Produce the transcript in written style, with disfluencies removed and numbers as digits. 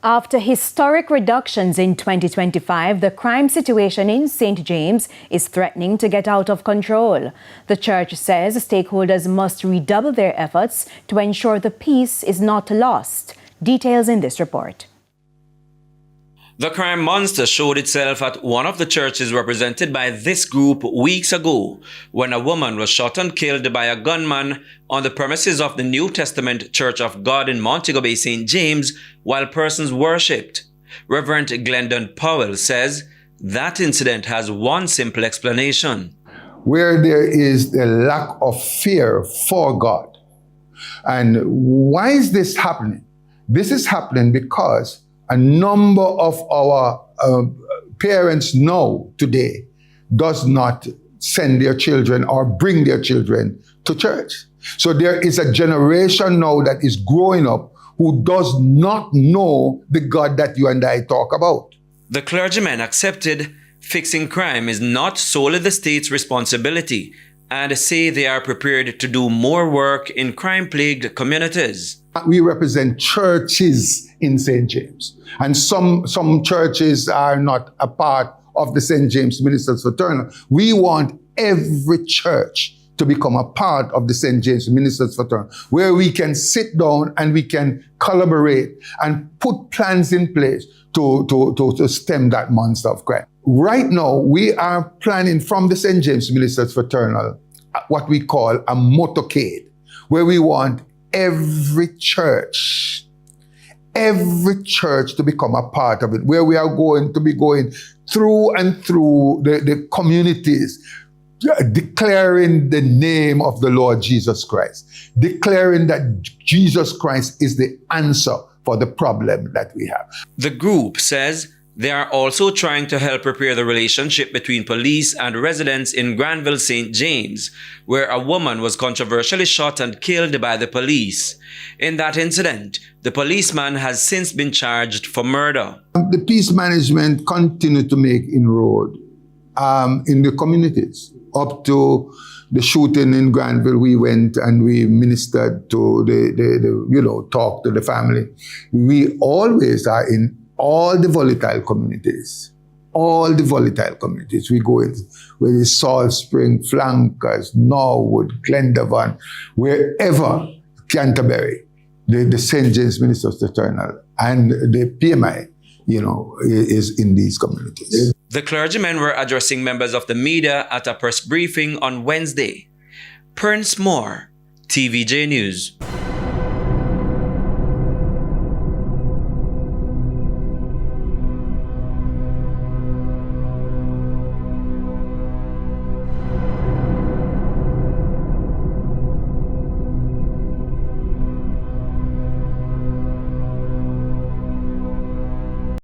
After historic reductions in 2025, the crime situation in St. James is threatening to get out of control. The church says stakeholders must redouble their efforts to ensure the peace is not lost. Details in this report. The crime monster showed itself at one of the churches represented by this group weeks ago, when a woman was shot and killed by a gunman on the premises of the New Testament Church of God in Montego Bay, St. James, while persons worshipped. Reverend Glendon Powell says that incident has one simple explanation. Where there is the lack of fear for God. And why is this happening? This is happening because a number of our parents now today does not send their children or bring their children to church. So there is a generation now that is growing up who does not know the God that you and I talk about. The clergyman accepted fixing crime is not solely the state's responsibility and say they are prepared to do more work in crime-plagued communities. We represent churches in St. James. And some churches are not a part of the St. James Ministers Fraternal. We want every church to become a part of the St. James Ministers Fraternal, where we can sit down and we can collaborate and put plans in place to stem that monster of crime. Right now, we are planning from the St. James Ministers Fraternal what we call a motorcade, where we want every church to become a part of it, where we are going to be going through and through the communities, declaring the name of the Lord Jesus Christ, declaring that Jesus Christ is the answer for the problem that we have. The group says they are also trying to help repair the relationship between police and residents in Granville, St. James, where a woman was controversially shot and killed by the police. In that incident, the policeman has since been charged for murder. The peace management continued to make inroad in the communities. Up to the shooting in Granville, we went and we ministered to talk to the family. We always are in all the volatile communities. We go in where it's Salt Spring, Flankers, Norwood, Glendavon, wherever, Canterbury, the St. James Ministers Fraternal and the PMI, is in these communities. The clergymen were addressing members of the media at a press briefing on Wednesday. Prince Moore, TVJ News.